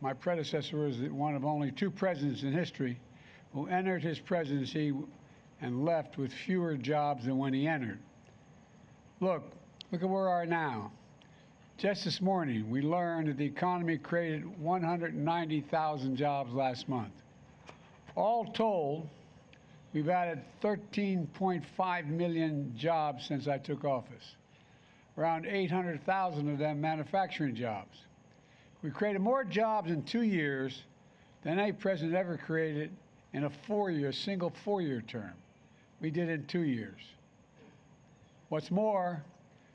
My predecessor was one of only two presidents in history who entered his presidency and left with fewer jobs than when he entered. Look at where we are now. Just this morning, we learned that the economy created 190,000 jobs last month. All told, we've added 13.5 million jobs since I took office. Around 800,000 of them manufacturing jobs. We created more jobs in 2 years than any president ever created in a single four-year term. We did it in 2 years. What's more,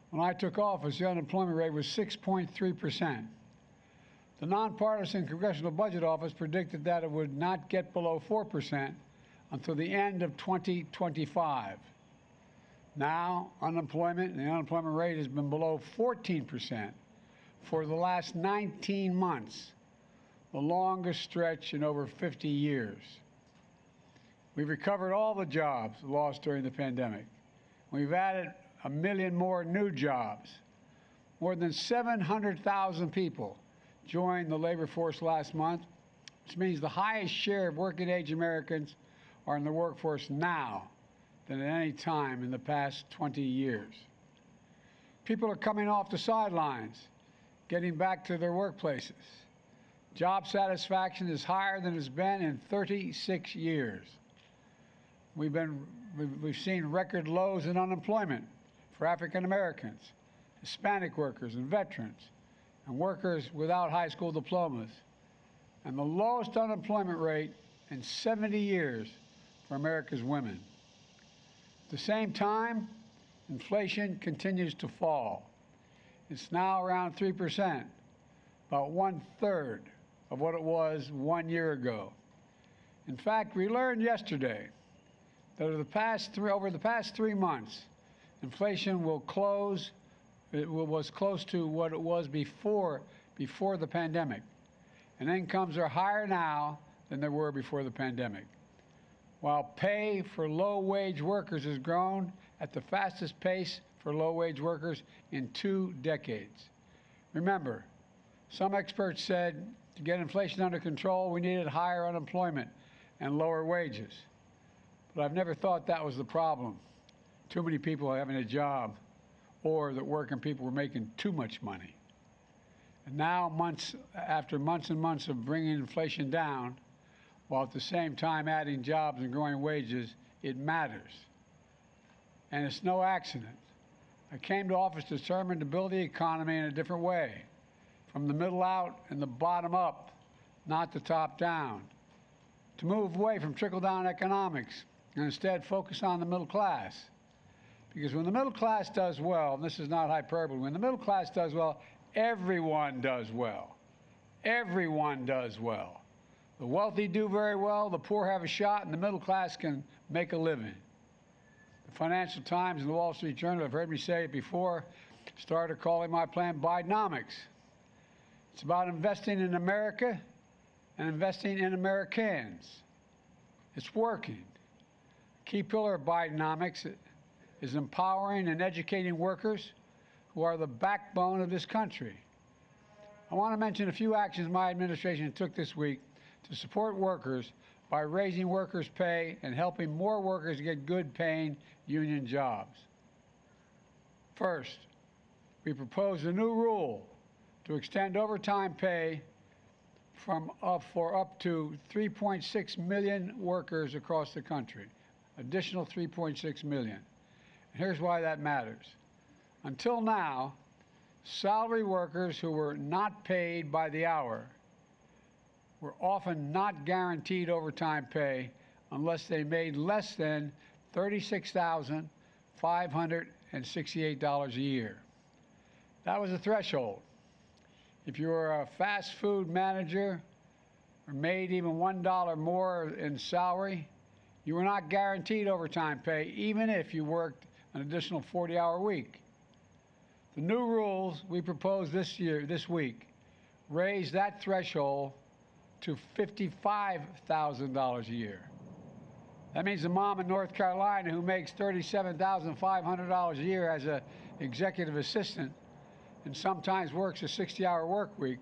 when I took office, the unemployment rate was 6.3%. The nonpartisan Congressional Budget Office predicted that it would not get below 4% until the end of 2025. Now, the unemployment rate has been below 14% for the last 19 months, the longest stretch in over 50 years. We've recovered all the jobs lost during the pandemic. We've added 1 million more new jobs. More than 700,000 people joined the labor force last month, which means the highest share of working-age Americans are in the workforce now than at any time in the past 20 years. People are coming off the sidelines, getting back to their workplaces. Job satisfaction is higher than it's been in 36 years. We've seen record lows in unemployment for African Americans, Hispanic workers and veterans, and workers without high school diplomas, and the lowest unemployment rate in 70 years for America's women. At the same time, inflation continues to fall. It's now around 3%, about 1/3 of what it was 1 year ago. In fact, we learned yesterday that over the past 3 months, inflation was close to what it was before the pandemic, and incomes are higher now than they were before the pandemic. While pay for low-wage workers has grown at the fastest pace for low-wage workers in 2 decades. Remember, some experts said to get inflation under control, we needed higher unemployment and lower wages. But I've never thought that was the problem. Too many people having a job, or that working people were making too much money. And now, after months and months of bringing inflation down, while at the same time adding jobs and growing wages, it matters. And it's no accident. I came to office determined to build the economy in a different way, from the middle out and the bottom up, not the top down. To move away from trickle-down economics and instead focus on the middle class. Because when the middle class does well, and this is not hyperbole, when the middle class does well, everyone does well. Everyone does well. The wealthy do very well, the poor have a shot, and the middle class can make a living. The Financial Times and the Wall Street Journal have heard me say it before, started calling my plan Bidenomics. It's about investing in America and investing in Americans. It's working. A key pillar of Bidenomics is empowering and educating workers who are the backbone of this country. I want to mention a few actions my administration took this week to support workers by raising workers' pay and helping more workers get good-paying union jobs. First, we proposed a new rule to extend overtime pay for up to 3.6 million workers across the country, additional 3.6 million. And here's why that matters. Until now, salary workers who were not paid by the hour were often not guaranteed overtime pay unless they made less than $36,568 a year. That was a threshold. If you were a fast food manager or made even $1 more in salary, you were not guaranteed overtime pay, even if you worked an additional 40-hour week. The new rules we proposed this week, raise that threshold to $55,000 a year. That means a mom in North Carolina who makes $37,500 a year as an executive assistant and sometimes works a 60-hour work week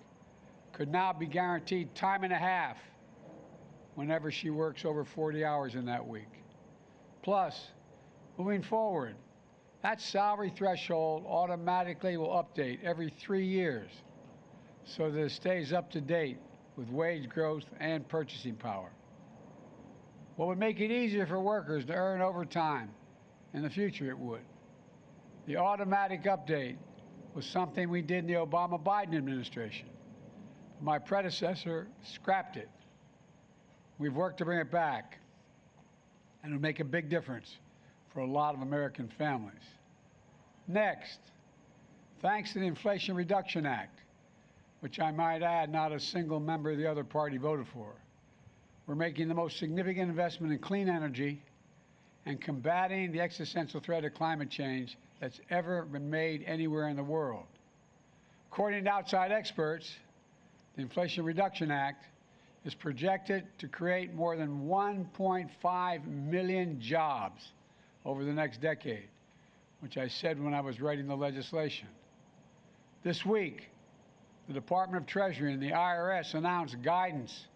could now be guaranteed time and a half whenever she works over 40 hours in that week. Plus, moving forward, that salary threshold automatically will update every 3 years so that it stays up to date with wage growth and purchasing power. What would make it easier for workers to earn overtime? In the future, it would. The automatic update was something we did in the Obama-Biden administration. My predecessor scrapped it. We've worked to bring it back, and it'll make a big difference for a lot of American families. Next, thanks to the Inflation Reduction Act, which I might add not a single member of the other party voted for, we're making the most significant investment in clean energy and combating the existential threat of climate change that's ever been made anywhere in the world. According to outside experts, the Inflation Reduction Act is projected to create more than 1.5 million jobs over the next decade, which I said when I was writing the legislation. This week, the Department of Treasury and the IRS announced guidance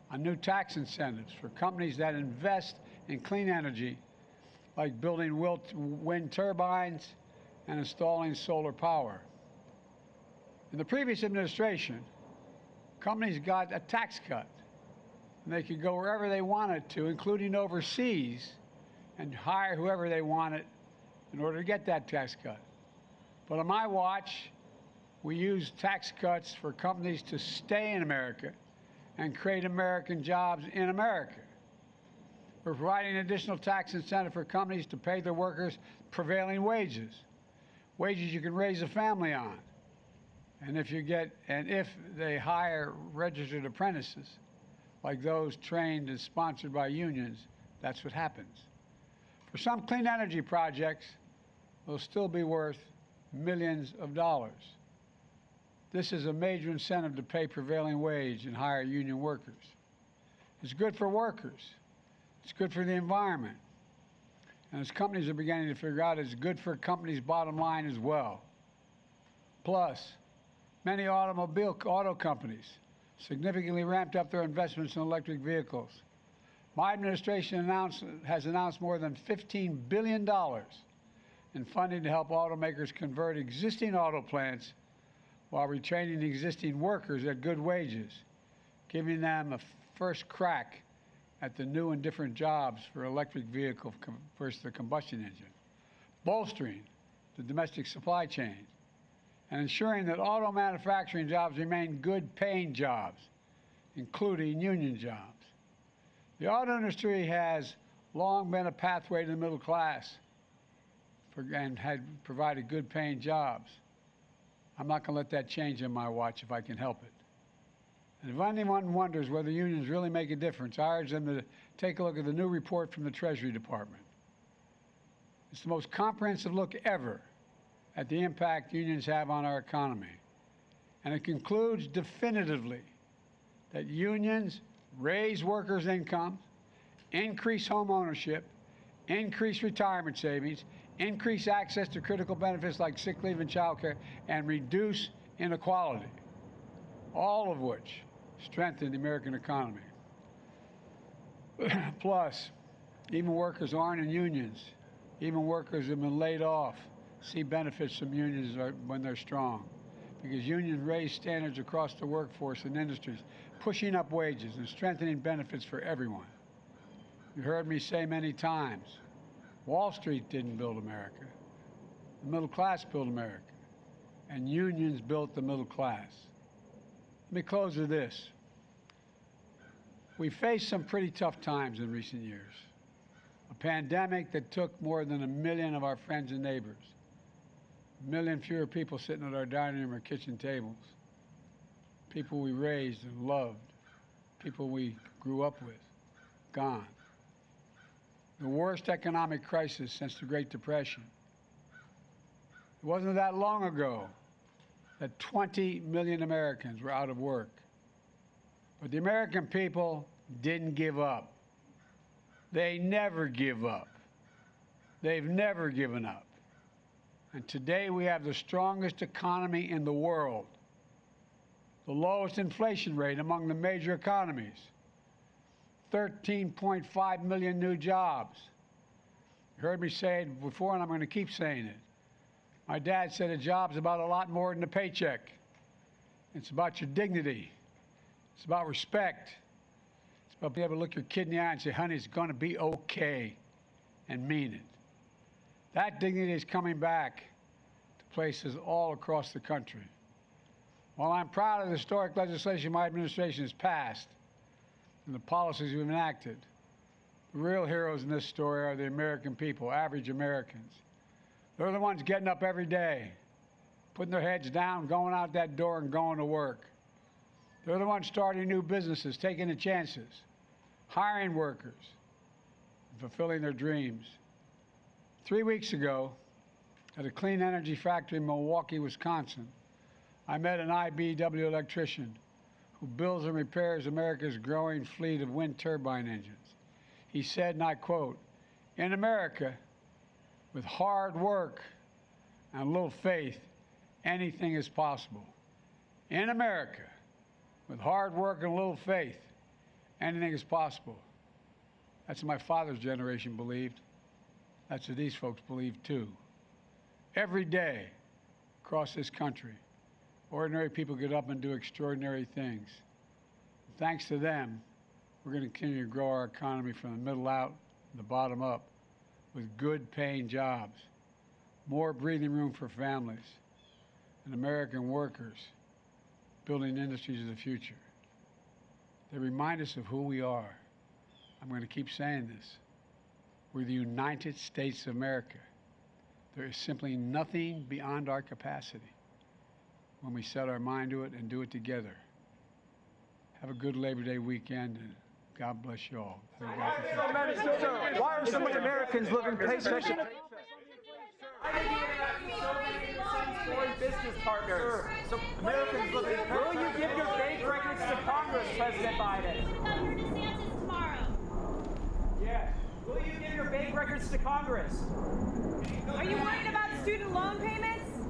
on new tax incentives for companies that invest in clean energy, like building wind turbines and installing solar power. In the previous administration, companies got a tax cut, and they could go wherever they wanted to, including overseas, and hire whoever they wanted in order to get that tax cut. But on my watch, we used tax cuts for companies to stay in America and create American jobs in America. We're providing additional tax incentive for companies to pay their workers prevailing wages, wages you can raise a family on. And if they hire registered apprentices, like those trained and sponsored by unions, that's what happens. For some clean energy projects, they'll still be worth millions of dollars. This is a major incentive to pay prevailing wage and hire union workers. It's good for workers. It's good for the environment. And as companies are beginning to figure out, it's good for companies' bottom line as well. Plus, many auto companies significantly ramped up their investments in electric vehicles. My administration has announced more than $15 billion in funding to help automakers convert existing auto plants while retraining existing workers at good wages, giving them a first crack at the new and different jobs for electric vehicle versus the combustion engine, bolstering the domestic supply chain, and ensuring that auto manufacturing jobs remain good-paying jobs, including union jobs. The auto industry has long been a pathway to the middle class and had provided good-paying jobs. I'm not going to let that change on my watch if I can help it. And if anyone wonders whether unions really make a difference, I urge them to take a look at the new report from the Treasury Department. It's the most comprehensive look ever at the impact unions have on our economy. And it concludes definitively that unions raise workers' incomes, increase home ownership, increase retirement savings, increase access to critical benefits like sick leave and child care, and reduce inequality, all of which strengthen the American economy. Plus, even workers who aren't in unions, even workers who have been laid off, see benefits from unions when they're strong, because unions raise standards across the workforce and industries, pushing up wages and strengthening benefits for everyone. You heard me say many times, Wall Street didn't build America. The middle class built America, and unions built the middle class. Let me close with this. We faced some pretty tough times in recent years. A pandemic that took more than 1 million of our friends and neighbors. 1 million fewer people sitting at our dining room or kitchen tables. People we raised and loved. People we grew up with. Gone. The worst economic crisis since the Great Depression. It wasn't that long ago that 20 million Americans were out of work. But the American people didn't give up. They never give up. They've never given up. And today we have the strongest economy in the world, the the lowest inflation rate among the major economies, 13.5 million new jobs. You heard me say it before, and I'm going to keep saying it. My dad said a job's about a lot more than a paycheck. It's about your dignity. It's about respect. It's about being able to look your kid in the eye and say, honey, it's going to be okay, and mean it. That dignity is coming back to places all across the country. While I'm proud of the historic legislation my administration has passed and the policies we've enacted, the real heroes in this story are the American people, average Americans. They're the ones getting up every day, putting their heads down, going out that door and going to work. They're the ones starting new businesses, taking the chances, hiring workers, and fulfilling their dreams. 3 weeks ago, at a clean energy factory in Milwaukee, Wisconsin, I met an IBEW electrician who builds and repairs America's growing fleet of wind turbine engines. He said, and I quote, "In America, with hard work and a little faith, anything is possible." In America, with hard work and a little faith, anything is possible. That's what my father's generation believed. That's what these folks believe too. Every day across this country, ordinary people get up and do extraordinary things. Thanks to them, we're going to continue to grow our economy from the middle out, the bottom up, with good paying jobs, more breathing room for families, and American workers building industries of the future. They remind us of who we are. I'm going to keep saying this. We're the United States of America. There is simply nothing beyond our capacity when we set our mind to it and do it together. Have a good Labor Day weekend, and God bless you all. Why are so many Americans living paycheck to paycheck? Business partners. So Americans living. Will you give your bank records to Congress, President Biden? Governor DeSantis tomorrow. Yes. Will you give your bank records to Congress? Are you worried about student loan payments?